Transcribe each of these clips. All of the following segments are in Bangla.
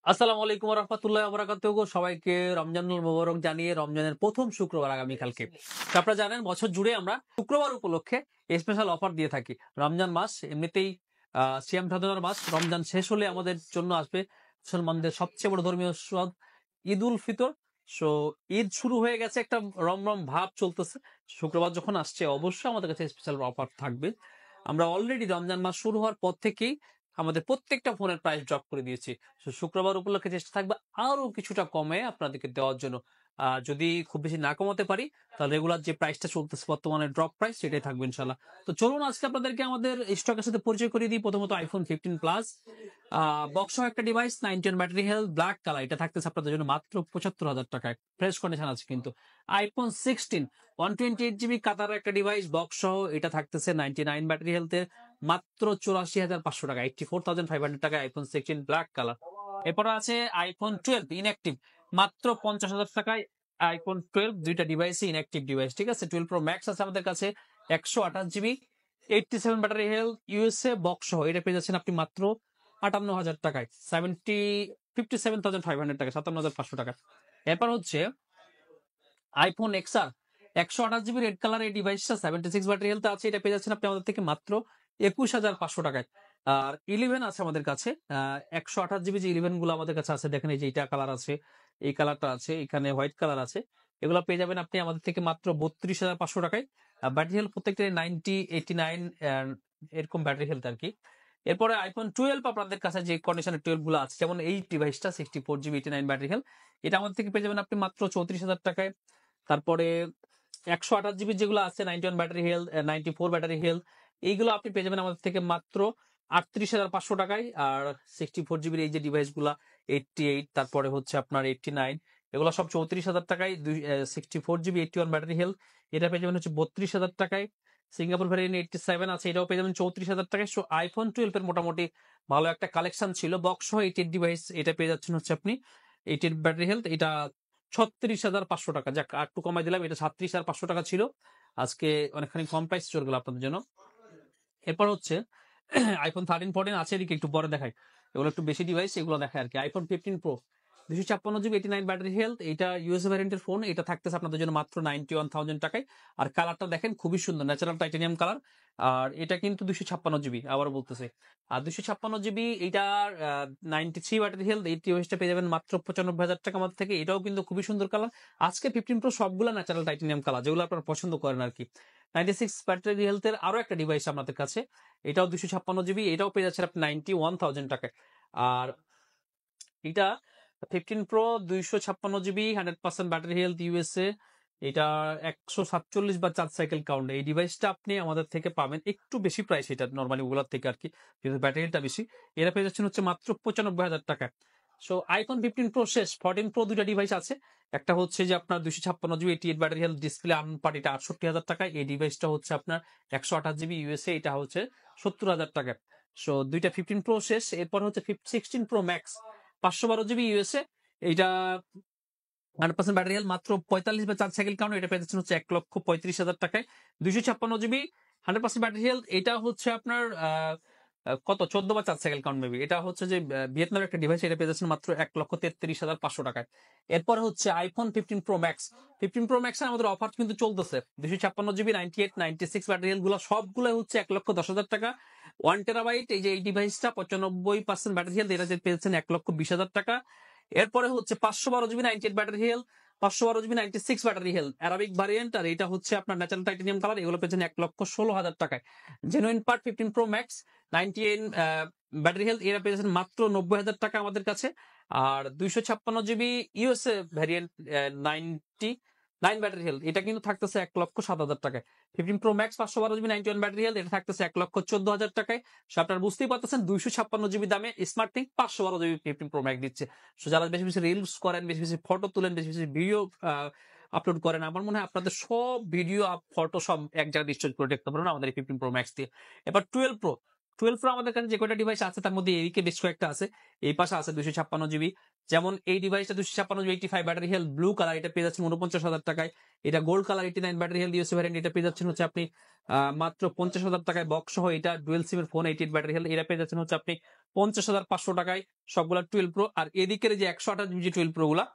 আসসালামু আলাইকুম ওয়া রাহমাতুল্লাহি ওয়া বারাকাতুহু। সবাইকে রমজানুল মোবারক জানিয়ে রমজানের প্রথম শুক্রবার আগামীকালকে। তো আপনারা জানেন বছর জুড়ে আমরা শুক্রবার উপলক্ষে স্পেশাল অফার দিয়ে থাকি। রমজান মাস এমনিতেই সিয়াম সাধনার মাস। রমজান শেষ হলে আমাদের জন্য আসবে মুসলমানদের সবচেয়ে বড় ধর্মীয় উৎসব ঈদ উল ফিতর। সো ঈদ শুরু হয়ে গেছে, একটা রমরম ভাব চলতেছে। শুক্রবার যখন আসছে অবশ্যই আমাদের কাছে স্পেশাল অফার থাকবে। আমরা অলরেডি রমজান মাস শুরু হওয়ার পর থেকেই আমাদের প্রত্যেকটা ফোনের প্রাইস ড্রপ করে দিয়েছি। শুক্রবার উপলক্ষে চেষ্টা থাকবে আরো কিছুটা কমে আপনাদেরকে দেওয়ার জন্য। যদি খুব বেশি না কমাতে পারি তাহলে রেগুলার যে প্রাইসটা চলতেছে বর্তমানে ড্রপ প্রাইস সেটাই থাকবে ইনশাল্লাহ। তো চলুন আজকে আপনাদেরকে আমাদের স্টকের সাথে পরিচয় করিয়ে দিই। প্রথমত আইফোন 15 প্লাস বক্স একটা device 90 battery health black colour, এটা থাকতেছে আপনাদের জন্য মাত্র 75,000 টাকায়। ফ্রেশ কন্ডিশন আছে কিন্তু। আইফোন 16 128GB কাতার একটা ডিভাইস বক্স সহ, এটা থাকতেছে 99 ব্যাটারি হেলথের মাত্র 84,500 টাকা, 84,500 টাকা আইফোন 16 ব্ল্যাক কালার। এরপর আছে আইফোন 12 ইনঅ্যাক্টিভ মাত্র 50,000 টাকায়। আইফোন 12 দুইটা ডিভাইসই ইনঅ্যাক্টিভ ডিভাইস, ঠিক আছে। 12 প্রো ম্যাক্স আছে আমাদের কাছে 128GB 87 battery health USA box সহ, এটা পেয়ে যাচ্ছেন আপনি মাত্র 58,000 টাকায়, 57,500 টাকা, 57,500 টাকা। এরপর হচ্ছে iPhone XR 128GB red colour এই ডিভাইসটা 76 ব্যাটারি হেলথ আছে, এটা পেয়ে যাচ্ছেন আপনি আমাদের থেকে মাত্র 21,500 টাকায়। আর 11 আছে আমাদের কাছে 128GB যে 11 গুলো আমাদের কাছে আছে, দেখেন এই যে এটা কালার আছে, এই কালারটা আছে, এখানে হোয়াইট কালার আছে, এগুলো পেয়ে যাবেন আপনি আমাদের থেকে মাত্র 32,500 টাকায়। ব্যাটারি হেলথ প্রত্যেকটা 90 89 এরকম ব্যাটারি হেলথ আর কি। এরপরে আইফোন 12 আপনাদের কাছে যে কন্ডিশনের 12 গুলো আছে, যেমন এই ডিভাইসটা 64GB 89 ব্যাটারি হেলথ, এটা আমাদের থেকে পেয়ে যাবেন আপনি মাত্র 34,000 টাকায়। তারপরে 128GB যেগুলো আছে 91 ব্যাটারি হেলথ 94 ব্যাটারি হেলথ, এইগুলো আপনি পেয়ে যাবেন আমাদের থেকে মাত্র 38,500 টাকায়। আর 64GB এই যে ডিভাইস গুলা 88, তারপরে হচ্ছে আপনার 89, এগুলো সব 34,000 টাকায়। 64GB 81 ব্যাটারি হেলথ, এটা পেয়ে যাবেন হচ্ছে 32,000 টাকায়। সিঙ্গাপুর ভ্যারিয়েন্ট 87 আছে, এটাও পেয়ে যাবেন 34,000 টাকায়। সো আইফোন 12 এর মোটামুটি ভালো একটা কালেকশন ছিল। বক্স সহ 88 ডিভাইস, এটা পেয়ে যাচ্ছেন হচ্ছে আপনি 88 ব্যাটারি হেলথ, এটা 36,500 টাকা। যাক আর একটু কমাই দিলাম, এটা 37,500 টাকা ছিল, আজকে অনেকখানি কম প্রাইস চলে গেল আপনাদের জন্য। এরপর হচ্ছে আইফোন 13 14 আছে, এদিকে একটু পরে দেখাই, এগুলো একটু বেশি ডিভাইস, এগুলো দেখায় আর কি। IPhone 15 pro 256GB 89 battery health, এটা ইউএস ভ্যারিয়েন্টের ফোন, এটা থাকতেছে আপনাদের জন্য মাত্র 91,000 টাকায়। আর কালারটা দেখেন খুবই সুন্দর, ন্যাচারাল টাইটানিয়াম কালার। আর এটা কিন্তু 256GB, আবার বলতেছে। আর 256GB এটার 93 ব্যাটারি হেলথ, এই ডিভাইসটা পেয়ে যাবেন মাত্র 95,000 টাকা আমাদের থেকে। এটাও কিন্তু খুবই সুন্দর কালার। আজকে 15 প্রো সবগুলা ন্যাচারাল টাইটানিয়াম কালার, যেগুলো আপনারা পছন্দ করেন আর কি। 96 ব্যাটারি হেলথের আরো একটা ডিভাইস আমাদের কাছে, এটাও 256GB, এটাও পেয়ে যাচ্ছেন আপনি 91,000 টাকায়। আর এটা 15 pro 256GB 100% battery health USA, এটা 147 বা 4 সাইকেল কাউন্ট। এই ডিভাইসটা আপনি আমাদের থেকে পাবেন একটু বেশি প্রাইস, এটা নর্মালি ওগুলোর থেকে আর কি, যেহেতু ব্যাটারিটা বেশি। এরা পেয়ে যাচ্ছেন হচ্ছে মাত্র 95,000 টাকা। সো আইফোন 15 প্রো শেষ, 14 প্রো দুইটা ডিভাইস আছে। একটা হচ্ছে যে আপনার 256GB 88 ব্যাটারি হেলথ ডিসপ্লে আনপার্ট, এটা 68,000 টাকা। এই ডিভাইসটা হচ্ছে আপনার 128GB ইউএসএ, এটা হচ্ছে 70,000 টাকা। সো দুইটা 15 প্রো শেষ। এরপর হচ্ছে 16 প্রো ম্যাক্স 512GB ইউএসএ, এইটা 100% ব্যাটারি হেলথ মাত্র 45 বা 4 সাইকেল কাউন্ট, এটা পেয়ে যাচ্ছেন হচ্ছে 1,35,000 টাকায়। 256GB 100% ব্যাটারি হেলথ, এটা হচ্ছে আপনার কত 14 বা 4 সাইকেল কাউন্ট মেবি, এটা হচ্ছে যে ভিয়েতনামের একটা ডিভাইস, এটা পেয়ে যাচ্ছেন মাত্র 1,33,500 টাকায়। এরপর হচ্ছে iPhone 15 pro max 15 pro max আমাদের অফার কিন্তু চলতেছে। 256GB 98 96 ব্যাটারি হেলথ গুলো সবগুলো হচ্ছে 1,10,000 টাকা। 1 টেরাবাইট এই যে এই ডিভাইসটা 95% ব্যাটারি হেলথ, এটা যে পেয়েছেন 1,20,000 টাকা। এরপরে হচ্ছে 512GB 98 battery health, 512GB 96 battery health Arabic variant, আর এটা হচ্ছে আপনার ন্যাচারাল টাইটানিয়াম কালার, এগুলো পেয়েছেন 1,16,000 টাকায়। Genuine part 15 pro max 98 battery health, এরা পেয়েছেন মাত্র 90,000 টাকা আমাদের কাছে। আর 256GB USA variant 99 battery health, এটা কিন্তু থাকতেছে 1,07,000 টাকায়। 15 pro max 512GB 91 battery health, এটা থাকতেছে 1,14,000 টাকায়। সো আপনারা বুঝতেই পারতেছেন 256GB দামে smart thing 512GB 15 pro max দিচ্ছে। সো যারা বেশি বেশি রিলস করেন, বেশি বেশি ফটো তুলেন, বেশি বেশি ভিডিও আপলোড করেন, আমার মনে হয় আপনাদের সব ভিডিও ফটো সব এক জায়গায় স্টোর করে দেখতে পারেন আমাদের এই 15 প্রো ম্যাক্স দিয়ে। এবার 12 প্রো আমাদের কাছে যে কয়টা ডিভাইস আছে তার মধ্যে এদিকে বেশ কয়েকটা আছে, এই পাশে আছে 256GB। যেমন এই ডিভাইসটা 256GB 85 battery health blue colour, এটা পেয়ে যাচ্ছেন 49,000 টাকায়। এটা gold colour 89 battery health USA variant, এটা পেয়ে যাচ্ছেন হচ্ছে আপনি মাত্র 50,000 টাকায় বক্স সহ। এটা ডুয়েল সিম এর ফোন 88 ব্যাটারি হেলথ, এটা পেয়ে যাচ্ছেন হচ্ছে আপনি 50,500 টাকায় সবগুলা 12 প্রো। আর এদিকের যে 128 জিবি 12 প্রো গুলা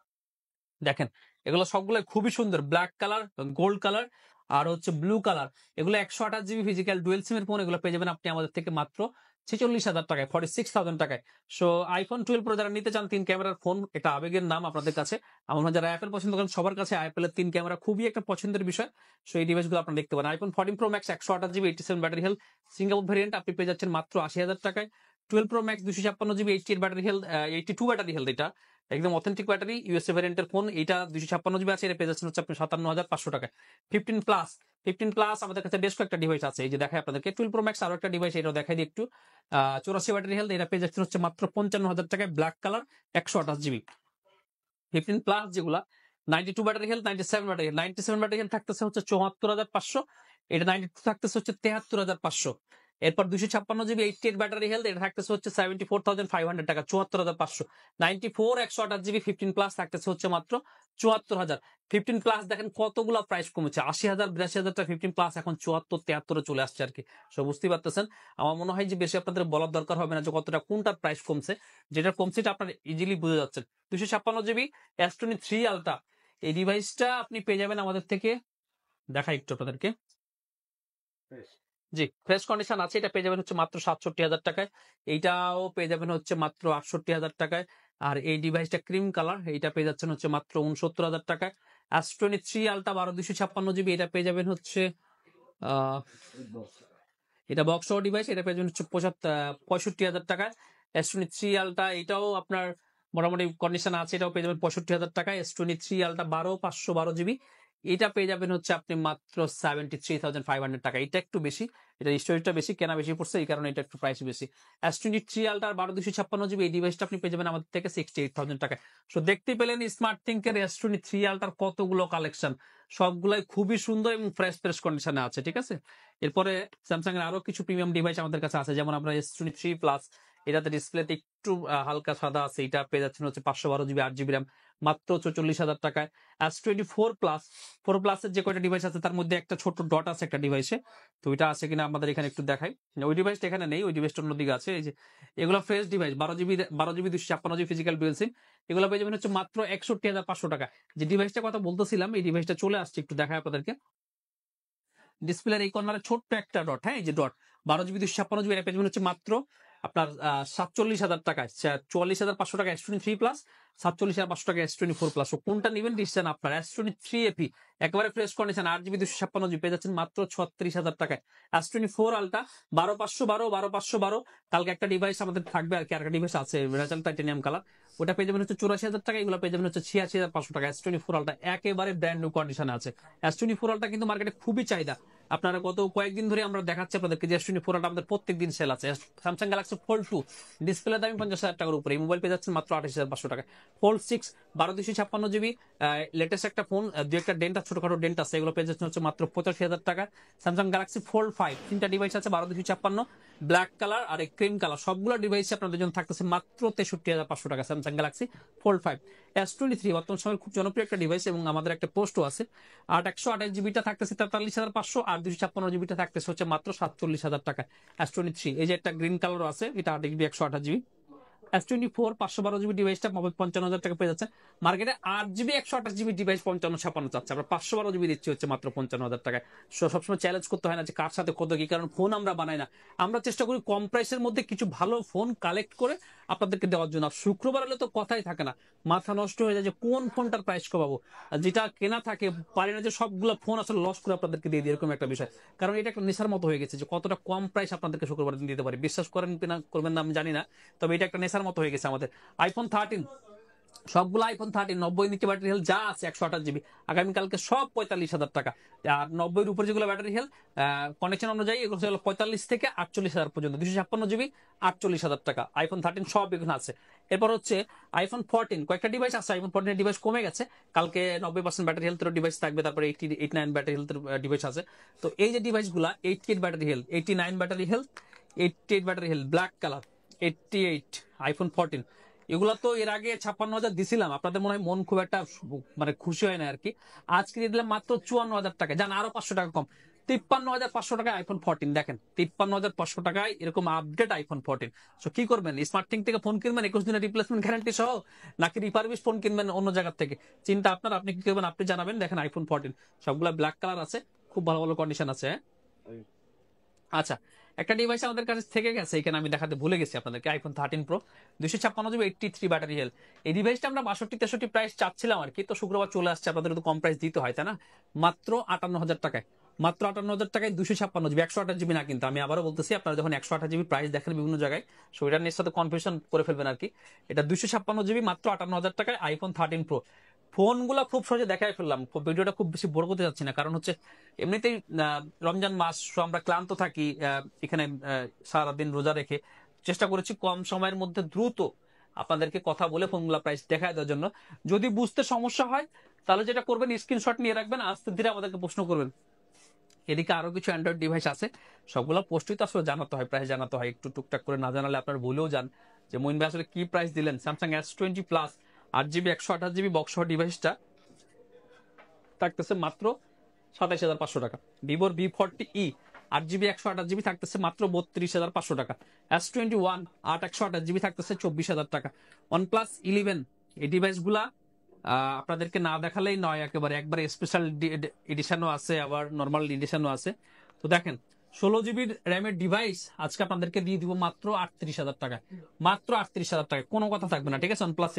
দেখেন, এগুলো সবগুলো খুবই সুন্দর, ব্ল্যাক কালার, গোল্ড কালার আর হচ্ছে ব্লু কালার। এগুলো 128 জিবি ফিজিক্যাল ডুয়েল সিমের ফোন, এগুলো পেয়ে যাবেন আপনি আমাদের থেকে মাত্র 46,000 টাকায়, 46,000 টাকায়। সো আইফোন 12 প্রো যারা নিতে চান 3 ক্যামেরার ফোন, এটা আবেগের নাম আপনাদের কাছে। আমার যারা অ্যাপেল পছন্দ করেন সবার কাছে অ্যাপেলের 3 ক্যামেরা খুবই একটা পছন্দের বিষয়। সো এই ডিভাইসগুলো আপনারা দেখতে পারেন। IPhone 14 pro max 128 GB 87 battery health single variant আপনি পেয়ে যাচ্ছেন মাত্র 80,000 টাকায়। 12 pro max 256 GB 88 battery health 82 battery health, এটা একদম অথেন্টিক ব্যাটারি ইউএসএ ভ্যারিয়েন্টের ফোন। এটা 256 জিবি আছে, এটা পেয়ে যাচ্ছেন হচ্ছে আপনি 57,500 টাকায়। 15 প্লাস আমাদের কাছে বেশ কয়েকটা ডিভাইস আছে, এই যে দেখায় আপনাদেরকে। 12 প্রো ম্যাক্স আরো একটা ডিভাইস, এটাও দেখাই দিই একটু। 84 ব্যাটারি হেলথ, এটা পেয়ে যাচ্ছেন হচ্ছে মাত্র 55,000 টাকায়, ব্ল্যাক কালার 128 জিবি। 15 প্লাস যেগুলা 92 battery health, 97 battery health, 97 battery health থাকতেছে হচ্ছে 74,500, এটা 92 থাকতেছে হচ্ছে 73,500। এরপর 256 জিবি 88 ব্যাটারি হেলথ, এটা থাকতেছে হচ্ছে 74,500 টাকা, 74,500। 94 128 জিবি 15 প্লাস থাকতেছে হচ্ছে মাত্র 74,000। 15 প্লাস দেখেন কতগুলা প্রাইস কমেছে, 80,000 82,000 টাকা 15 প্লাস এখন 74 73 চলে আসছে আর কি। সো বুঝতেই পারতেছেন, আমার মনে হয় যে বেশি আপনাদের বলার দরকার হবে না যে কতটা কোনটার প্রাইস কমছে, যেটা কমছে এটা আপনারা ইজিলি বুঝে যাচ্ছেন। 256 জিবি S23 আলট্রা, এই ডিভাইসটা আপনি পেয়ে যাবেন আমাদের থেকে, দেখা একটু আপনাদেরকে। জি, ফ্রেশ কন্ডিশন আছে, এটা পেয়ে যাবেন হচ্ছে মাত্র 67,000 টাকায়। এইটাও পেয়ে যাবেন হচ্ছে মাত্র 68,000 টাকায়। আর এই ডিভাইসটা ক্রিম কালার, এইটা পেয়ে যাচ্ছেন হচ্ছে মাত্র 69,000 টাকায়। S23 আলট্রা 12 256 জিবি, এটা পেয়ে যাবেন হচ্ছে এটা বক্স সহ ডিভাইস, এটা পেয়ে যাবেন হচ্ছে 65,000 টাকায়। S23 আলট্রা এটাও আপনার মোটামুটি কন্ডিশন আছে, এটাও পেয়ে যাবেন 65,000 টাকায়। S23 আলট্রা 12 512 জিবি, এটা পেয়ে যাবেন হচ্ছে আপনি মাত্র 73,500 টাকা। এটা একটু বেশি, এটা স্টোরেজটা বেশি, কেনা বেশি পড়ছে, এই কারণে এটা একটু প্রাইস বেশি। S23 আলট্রা 12 256 জিবি, এই ডিভাইসটা আপনি পেয়ে যাবেন আমাদের থেকে 68,000 টাকায়। সো দেখতে পেলেন স্মার্ট থিংকের S23 আলট্রার কতগুলো কালেকশন, সবগুলাই খুবই সুন্দর এবং ফ্রেশ কন্ডিশনে আছে, ঠিক আছে। এরপরে স্যামসাং এর আরো কিছু প্রিমিয়াম ডিভাইস আমাদের কাছে আছে, যেমন আমরা S23 প্লাস, এটাতে ডিসপ্লেতে একটু হালকা সাদা আছে, এটা পেয়ে যাচ্ছেন হচ্ছে 512 জিবি 8 জিবি র্যাম মাত্র 44,000 টাকায়। S24 প্লাস, 4 প্লাসের যে কয়টা ডিভাইস আছে তার মধ্যে একটা ছোট ডট আছে একটা ডিভাইসে, তো এটা আছে কিনা আমাদের এখানে একটু দেখাই। ওই ডিভাইসটা এখানে নেই, ওই ডিভাইসটা অন্যদিকে আছে। এই যে এগুলো fresh device, 12 GB 256 GB physical dual SIM, এগুলো পেয়ে যাবেন হচ্ছে মাত্র 61,500 টাকা। যে ডিভাইসটার কথা বলতেছিলাম এই ডিভাইসটা চলে আসছে, একটু দেখায় আপনাদেরকে। ডিসপ্লের এই কর্নারে ছোট্ট একটা ডট, হ্যাঁ এই যে ডট, 12 জিবি 256 জিবি, এটা পেয়ে যাবেন হচ্ছে মাত্র আপনার 47,000 টাকায়, 44,500 টাকা S23 প্লাস, 47,500 টাকা S24 প্লাস। কোনটা নেবেন ডিসিশন আপনার। S23 এপি একেবারে ফ্রেশ কন্ডিশন 8 জিবি 256 জিবি পেয়ে যাচ্ছেন মাত্র 36,000 টাকায়। S24 আলট্রা 12,512 কালকে একটা ডিভাইস আমাদের থাকবে আর কি, আর একটা ডিভাইস আছে রেজাল্ট টাইটেনিয়াম কালার, ওটা পেয়ে যাবেন হচ্ছে 84,000 টাকা, এগুলো পেয়ে যাবেন হচ্ছে 86,500 টাকা। S24 আলট্রা একেবারে ব্র্যান্ড নিউ কন্ডিশনে আছে। S24 আলট্রা কিন্তু মার্কেটে খুবই চাহিদা, আপনারা গত কয়েকদিন ধরে আমরা দেখাচ্ছি আপনাদেরকে যে S24 আলট্রা আমাদের প্রত্যেকদিন সেল আছে। স্যামসাং গ্যালাক্সি ফোল্ড 2 ডিসপ্লে দামি 50,000 টাকার উপরে, এই মোবাইল পেয়ে যাচ্ছেন মাত্র 28,500 টাকা। ফোল্ড 6 12 256 জিবি লেটেস্ট একটা ফোন, দু একটা ডেন্ট ছোটখাটো ডেন্ট আছে, এগুলো পেয়ে যাচ্ছেন হচ্ছে মাত্র 85,000 টাকা। স্যামসাং গ্যালাক্সি ফোল্ড 5 তিনটা ডিভাইস আছে 12 256, ব্ল্যাক কালার আর ক্রিম কালার, সবগুলো ডিভাইস আপনাদের জন্য থাকতেছে মাত্র 63,500 টাকা। Samsung Galaxy fold 5। S23 বর্তমান সময়ের খুব জনপ্রিয় একটা ডিভাইস এবং আমাদের একটা পোস্টও আছে। 128 জিবিটা থাকতেছে 43,500, আর 256 জিবিটা থাকতেছে হচ্ছে মাত্র 47,000 টাকা। S23 এই যে একটা গ্রিন কালার আছে, এটা 8 জিবি 128 জিবি। S24 512 জিবি ডিভাইসটা 55,000 টাকা পেয়ে যাচ্ছে। মার্কেটে 8 জিবি 128 জিবি ডিভাইস 55-56 চাচ্ছে, আমরা 512 জিবি দিচ্ছি হচ্ছে মাত্র 55,000 টাকায়। সবসময় চ্যালেঞ্জ করতে হয় না যে কার সাথে কত কি, কারণ ফোন আমরা বানাই না, আমরা চেষ্টা করি কম প্রাইসের মধ্যে কিছু ভালো ফোন কালেক্ট করে আপনাদেরকে দেওয়ার জন্য। শুক্রবার হলে তো কথাই থাকে না, মাথা নষ্ট হয়ে যায় যে কোন ফোনটার প্রাইস কমাবো, যেটা কেনা থাকে পারি না যে সবগুলো ফোন আসলে লস করে আপনাদেরকে দিয়ে দিই, এরকম একটা বিষয়। কারণ এটা একটা নেশার মতো হয়ে গেছে যে কতটা কম প্রাইস আপনাদেরকে শুক্রবার দিন দিতে পারি, বিশ্বাস করেন কিনা করবেন না আমি জানি না, তবে এটা একটা নেশার মতো হয়ে গেছে আমাদের। আইফোন 13 সবগুলো আইফোন 13 90 নিচে ব্যাটারি হেলথ যা আছে 128 জিবি, আগামীকালকে সব 45,000 টাকা। আর 90-এর উপরে যেগুলো ব্যাটারি হেলথ কানেকশন অনুযায়ী এগুলো হলো 45 থেকে 48,000 পর্যন্ত, 256 জিবি 48,000 টাকা। আইফোন 13 সব এখানে আছে। এরপর হচ্ছে আইফোন 14, কয়েকটা ডিভাইস আছে, আইফোন 14 এর ডিভাইস কমে গেছে, কালকে 90% ব্যাটারি হেলথের ডিভাইস থাকবে, তারপরে 89 ব্যাটারি হেলথের ডিভাইস আছে। তো এই যে ডিভাইসগুলো 88 battery health, 89 battery health, 88 battery health, black colour 88 iPhone 14, এগুলা তো এর আগে 56,000 দিছিলাম, আপনাদের মনে হয় মন খুব একটা মানে খুশি হয় না আর কি। আজকে দিয়ে দিলাম মাত্র 54,000 টাকা, জান আরো 500 টাকা কম, 53,500 টাকায় আইফোন 14 দেখেন, 53,500 টাকায় এরকম আপডেট আইফোন 14। সো কি করবেন, স্মার্টথিং থেকে ফোন কিনবেন 21 দিনের রিপ্লেসমেন্ট গ্যারান্টি সহ, নাকি রিফারবিশ ফোন কিনবেন অন্য জায়গা থেকে, চিন্তা আপনার, আপনি কি করবেন আপনি জানাবেন। দেখেন আইফোন 14 সবগুলা ব্ল্যাক কালার আছে, খুব ভালো ভালো কন্ডিশন আছে। আচ্ছা, একটা ডিভাইস আমাদের কাছে থেকে গেছে, এখানে আমি দেখাতে ভুলে গেছি আপনাদেরকে, iPhone 13 pro 256 GB 83 battery health. এই ডিভাইসটা আমরা 62-63 প্রাইস চাচ্ছিলাম আর কি, তো শুক্রবার চলে আসছে, আপনাদের তো কম প্রাইস দিতে হয় তাই না, মাত্র 58,000 টাকায়, মাত্র 58,000 টাকায় 256 জিবি, 128 জিবি না কিন্তু, আমি আবারও বলতেছি, আপনারা যখন 128 জিবি প্রাইস দেখেন বিভিন্ন জায়গায়, সো এটা নিয়ে সাথে কনফিউশন করে ফেলবেন আর কি। এটা 256 জিবি মাত্র 58,000 টাকায় আইফোন 13 প্রো। ফোনগুলা খুব সহজে দেখাই ফেললাম, ভিডিওটা খুব বেশি বড় করতে যাচ্ছি না, কারণ হচ্ছে এমনিতেই রমজান মাস, আমরা ক্লান্ত থাকি এখানে সারাদিন রোজা রেখে, চেষ্টা করেছি কম সময়ের মধ্যে দ্রুত আপনাদেরকে কথা বলে ফোনগুলা প্রাইস দেখায় দেওয়ার জন্য। যদি বুঝতে সমস্যা হয় তাহলে যেটা করবেন, স্ক্রিনশট নিয়ে রাখবেন, আস্তে ধীরে আমাদেরকে প্রশ্ন করবেন। এদিকে আরো কিছু অ্যান্ড্রয়েড ডিভাইস আছে, সবগুলো পোস্টই তো আসলে জানাতে হয়, প্রাইস জানাতে হয়, একটু টুকটাক করে না জানালে আপনার ভুলেও যান যে মইন ভাই আসলে কি প্রাইস দিলেন। Samsung S20 plus 8 GB 128 GB box সহ ডিভাইসটা থাকতেছে মাত্র 27,500 টাকা। ভিভোর V40e 8 জিবি 128 জিবি থাকতেছে মাত্র 32,500 টাকা। S21 128 জিবি থাকতেছে 24,000 টাকা। OnePlus 11 এই ডিভাইস গুলা আপনাদেরকে না দেখালেই নয়, একবারে স্পেশাল এডিশনও আছে, আবার নর্মাল এডিশনও আছে। তো দেখেন 16 জিবি র্যামের ডিভাইস আজকে আপনাদেরকে দিয়ে দিব মাত্র 38,000 টাকায়, মাত্র 38,000 টাকায়, কোনো কথা থাকবে না, ঠিক আছে। OnePlus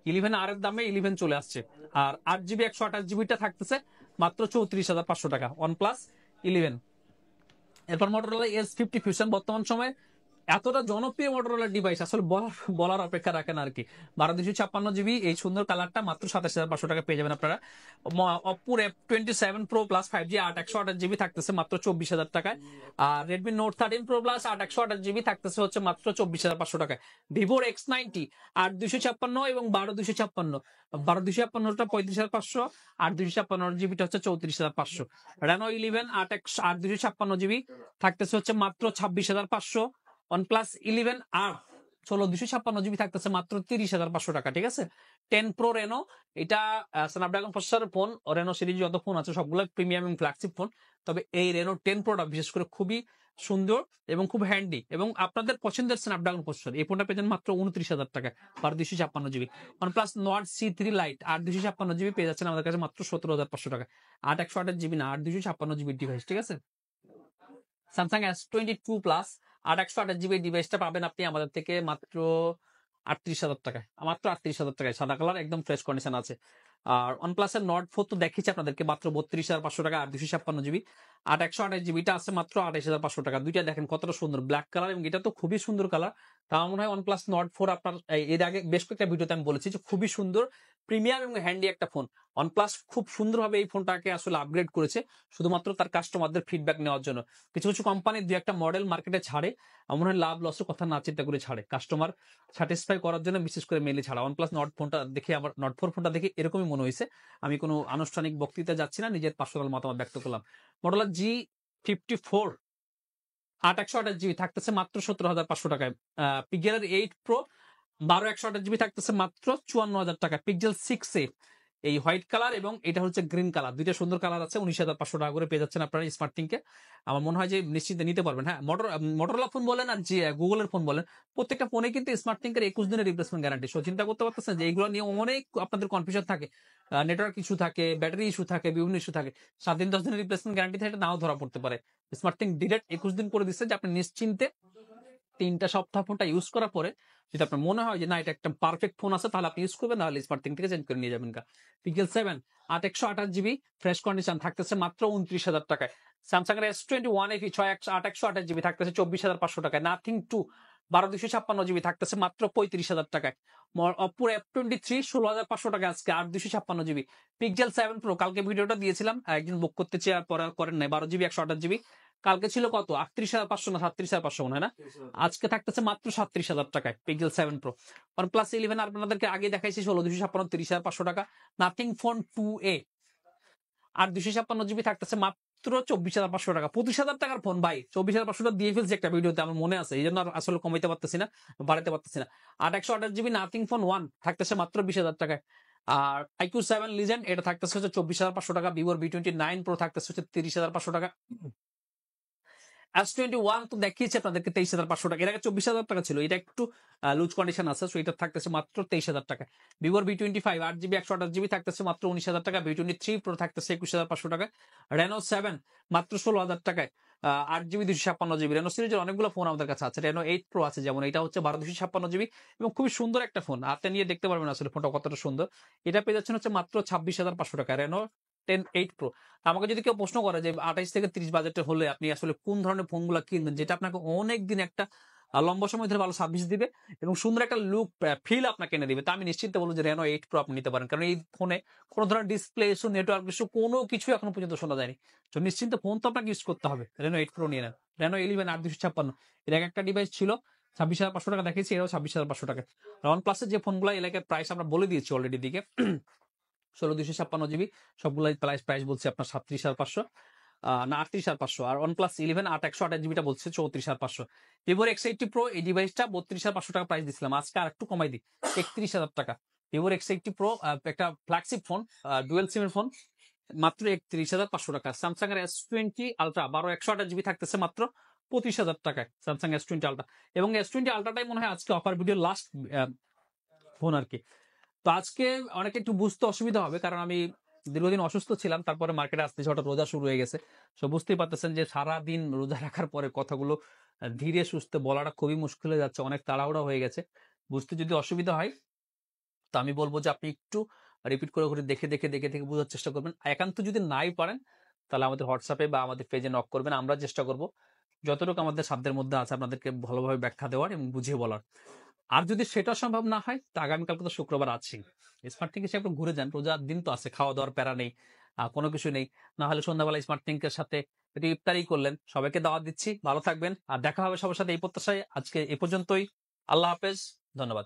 11 আর এর দামে 11 চলে আসছে, আর 8 জিবি 128 জিবিটা থাকতেছে মাত্র 34,500 টাকা OnePlus 11। এরপর মোটরোলা S50 ফিউশন, বর্তমান সময়ে এতটা জনপ্রিয় মোটরোলা ডিভাইস আসলে বলার অপেক্ষা রাখেন আর কি। 12/256 জিবি এই সুন্দর কালারটা মাত্র 27,500 টাকা পেয়ে যাবেন আপনারা। অপ্পোর F27 pro plus 5G 8/128 GB থাকতেছে মাত্র 24,000 টাকায়। আর Redmi note 13 pro plus 8/128 GB থাকতেছে হচ্ছে মাত্র 24,500 টাকায়। ভিভোর X90 8/256 এবং 12/256, 12/256টা 35,500, 8/256 জিবিটা হচ্ছে 34,500। রেনো 11 8/256 জিবি থাকতেছে হচ্ছে মাত্র 26,500। OnePlus 11 আর 16/256 জিবি থাকতেছে মাত্র 30,500 টাকা, ঠিক আছে। 10 প্রো রেনো, এটা স্ন্যাপড্রাগন প্রসেসরের ফোন, রেনো সিরিজ যত ফোন আছে সবগুলো প্রিমিয়াম এবং ফ্ল্যাগশিপ ফোন, তবে এই রেনো 10 প্রোটা বিশেষ করে খুবই সুন্দর এবং খুব হ্যান্ডি এবং আপনাদের পছন্দের স্ন্যাপড্রাগন প্রসেসর। এই ফোনটা পেয়েছেন মাত্র 29,000 টাকায়, 12/256 GB. OnePlus Nord C3 Lite 8/256 GB পেয়ে যাচ্ছেন আমাদের কাছে মাত্র 17,500 টাকা, 8/128 জিবি না, 8/256 জিবির ডিভাইস, ঠিক আছে। স্যামসাং S22 প্লাস 8/128 জিবি ডিভাইসটা পাবেন আপনি আমাদের থেকে মাত্র 38,000 টাকায়, মাত্র 38,000 টাকায়, সাদা কালার, একদম ফ্রেশ কন্ডিশন আছে। আর OnePlus এর Nord 4 তো দেখেছি আপনাদেরকে মাত্র 32,500 টাকা, 8/256 জিবি। 8/128 জিবিটা আছে মাত্র 28,500 টাকা। দুইটা দেখেন কতটা সুন্দর ব্ল্যাক কালার, এবং এটা তো খুবই সুন্দর কালার। তা মনে হয় OnePlus Nord 4 আপনার এর আগে বেশ কয়েকটা ভিডিওতে আমি বলেছি যে খুবই সুন্দর, প্রিমিয়াম এবং হ্যান্ডি একটা ফোন। OnePlus খুব সুন্দরভাবে এই ফোনটাকে আসলে আপগ্রেড করেছে শুধুমাত্র তার কাস্টমারদের ফিডব্যাক নেওয়ার জন্য। কিছু কিছু কোম্পানি দুই একটা মডেল মার্কেটে ছাড়ে, মনে হয় লাভ লসের কথা না চিন্তা করে ছাড়ে, কাস্টমার স্যাটিসফাই করার জন্য বিশেষ করে মেইলে ছাড়া। OnePlus Nord ফোনটা দেখে, আমার Nord 4 ফোনটা দেখে এরকমই মনে হয়েছে। আমি কোনো আনুষ্ঠানিক বক্তৃতা যাচ্ছি না, নিজের পার্সোনাল মতামত ব্যক্ত করলাম। Motorola G54 8/128 জিবি থাকতেছে মাত্র 17,500 টাকায়। পিক্সেলের 8 প্রো 12/128 জিবি থাকতেছে মাত্র 54,000 টাকা। পিক্সেল 6a এই হোয়াইট কালার এবং এটা হচ্ছে গ্রিন কালার, দুইটা সুন্দর কালার আছে, 19,500 টাকা করে পেয়ে যাচ্ছেন আপনারা স্মার্টথিংকে। আমার মনে হয় যে নিশ্চিন্তে নিতে পারবেন। হ্যাঁ, মোটরোলা ফোন বলেন আর যে গুগলের ফোন বলেন, প্রত্যেকটা ফোনে কিন্তু স্মার্টথিংকের 21 দিনের রিপ্লেসমেন্ট গ্যারান্টি। সো চিন্তা করতে পারতেছেন যে এইগুলো নিয়ে অনেক আপনাদের কনফিউশন থাকে, নেটওয়ার্ক ইস্যু থাকে, ব্যাটারি ইস্যু থাকে, বিভিন্ন ইস্যু থাকে। 7 দিন 10 দিনের রিপ্লেসমেন্ট গ্যারান্টি থাকে, নাও ধরা পড়তে পারে। স্মার্টথিং ডিরেক্ট 21 দিন করে দিচ্ছে যে আপনি নিশ্চিন্তে 3টা সপ্তাহ ফোনটা ইউজ করার পরে যদি আপনার মনে হয় যে না এটা একটা পারফেক্ট ফোন আছে, তাহলে আপনি ইউজ করবেন, তাহলে স্মার্টথিং থেকে চেঞ্জ করে নিয়ে যাবেন। পিক্সেল 7 8/128 জিবি ফ্রেশ কন্ডিশন থাকতেছে মাত্র 29,000 টাকায়। স্যামসাং এর S21 এ 8/128 জিবি থাকতেছে 24,500 টাকায়। নাথিং 2 12/256 জিবি থাকতেছে মাত্র 35,000 টাকায়। অপ্পোর F23 16,500 টাকা আজকে, 8/256 জিবি। পিক্সেল 7 প্রো কালকে ভিডিওটা দিয়েছিলাম, একজন বুক করতে চেয়ে আর পরে করেন নাই, 12 জিবি 128 জিবি। কালকে ছিল কত 38,500 না 37,500 মনে হয় না, আজকে থাকতেছে মাত্র 37,000 টাকায় পিক্সেল 7 প্রো। OnePlus 11 আপনাদেরকে আগে দেখাইছি 16,256 30,500 টাকা। নাথিং ফোন 2a 8/256 জিবি থাকতেছে মাত্র 24,500 টাকা। 25,000 টাকার ফোন ভাই, 24,500 টাকা দিয়ে ফেলছে একটা ভিডিওতে, আমার মনে আছে, এই জন্য আসলে কমাইতে পারতেছি না, বাড়াতে পারতেছি না। 8/128 জিবি নাথিং ফোন 1 থাকতেছে মাত্র 20,000 টাকায়। আর আইকিউ 7 লিজেন্ড এটা থাকতেছে হচ্ছে 24,500 টাকা। ভিভোর V29 প্রো থাকতেছে হচ্ছে 30,500 টাকা। S21 তো দেখিয়েছি আপনাদেরকে 23,500 টাকা। এর আগে 24,000 টাকা ছিল, এটা একটু লুজ কন্ডিশন আছে, সো এটা থাকতেছে মাত্র 23,000 টাকা। ভিভোর V25 8GB 128GB থাকতেছে মাত্র 19,000 টাকা। V23 প্রো থাকতেছে 21,500 টাকা। রেনো 7 মাত্র 16,000 টাকায় 8GB 256GB। রেনো সিরিজের অনেকগুলো ফোন আমাদের কাছে আছে। রেনো 8 প্রো আছে, যেমন এটা হচ্ছে 12 256GB এবং খুবই সুন্দর একটা ফোন, হাতে নিয়ে দেখতে পারবেন আসলে ফোনটা কতটা সুন্দর। এটা পেয়ে যাচ্ছেন হচ্ছে মাত্র 26,500 টাকা। Reno 10 8 Pro. আমাকে যদি কেউ প্রশ্ন করে যে 28 থেকে 30 বাজেটে হলে আপনি আসলে কোন ধরনের ফোনগুলো কিনবেন, যেটা আপনাকে অনেক দিন একটা লম্বা সময় ধরে ভালো সার্ভিস দিবে এবং সুন্দর একটা লুক ফিল আপনাকে এনে দিবে, তা আমি নিশ্চিন্তে বলবো যে রেনো 8 প্রো আপনি নিতে পারেন। কারণ এই ফোনে কোনো ধরনের ডিসপ্লে ইস্যু, নেটওয়ার্ক ইস্যু কোনো কিছু এখনো পর্যন্ত শোনা যায়নি। তো নিশ্চিন্তে ফোন তো আপনাকে ইউজ করতে হবে। রেনো 8 প্রো নিয়ে নেন। রেনো 11 8256 এর আগে একটা ডিভাইস ছিল 26,500 টাকা দেখিয়েছি, এটাও 26,500 টাকা। ওয়ান প্লাসের যে ফোনগুলো এলাকায় প্রাইস আমরা বলে দিয়েছি অলরেডি দিকে 16 256GB সবগুলাই প্রাইস বলছে আপনার 37,500 না 38,500। আর OnePlus 11 128GB বলছে 34,500। ভিভোর X80 Pro এই ডিভাইসটা 32,500 টাকা প্রাইস দিছিলাম, আজকে আর একটু কমাই দিই 31,000 টাকা। ভিভোর X80 Pro একটা ফ্ল্যাগশিপ ফোন, ডুয়েল সিমের ফোন, মাত্র 31,500 টাকা। স্যামসাং এর S20 আলট্রা 12 128GB থাকতেছে মাত্র 25,000 টাকায় স্যামসাং S20 আলট্রা। এবং S20 আলট্রাটাই মনে হয় আজকে অফার ভিডিও লাস্ট ফোন আর কি। তো আজকে অনেকে একটু বুঝতে অসুবিধা হবে, কারণ আমি দীর্ঘদিন অসুস্থ ছিলাম, তারপরে মার্কেটে আসতে হঠাৎ রোজা শুরু হয়ে গেছে। তো বুঝতেই পারতেছেন যে সারাদিন রোজা রাখার পরে কথাগুলো ধীরে সুস্থে বলাটা খুবই মুশকিল হয়ে যাচ্ছে, অনেক তাড়াহুড়া হয়ে গেছে। বুঝতে যদি অসুবিধা হয় তো আমি বলবো যে আপনি একটু রিপিট করে করে দেখে দেখে দেখে দেখে বোঝার চেষ্টা করবেন। একান্ত যদি নাই পারেন তাহলে আমাদের হোয়াটসঅ্যাপে বা আমাদের পেজে নক করবেন, আমরা চেষ্টা করব যতটুকু আমাদের সাধ্যের মধ্যে আছে আপনাদেরকে ভালোভাবে ব্যাখ্যা দেওয়ার এবং বুঝিয়ে বলার। আর যদি সেটা সম্ভব না হয় তো আগামীকালকে তো শুক্রবার আছেই, স্মার্ট থিঙ্ক এসে একটু ঘুরে যান, রোজার দিন তো আছে, খাওয়া দাওয়ার প্যারা নেই, কোনো কিছু নেই। না হলে সন্ধ্যাবেলা স্মার্ট থিঙ্কের সাথে একটু ইফতারি করলেন। সবাইকে দাওয়াত দিচ্ছি, ভালো থাকবেন আর দেখা হবে সবার সাথে এই প্রত্যাশায় আজকে এ পর্যন্তই। আল্লাহ হাফেজ, ধন্যবাদ।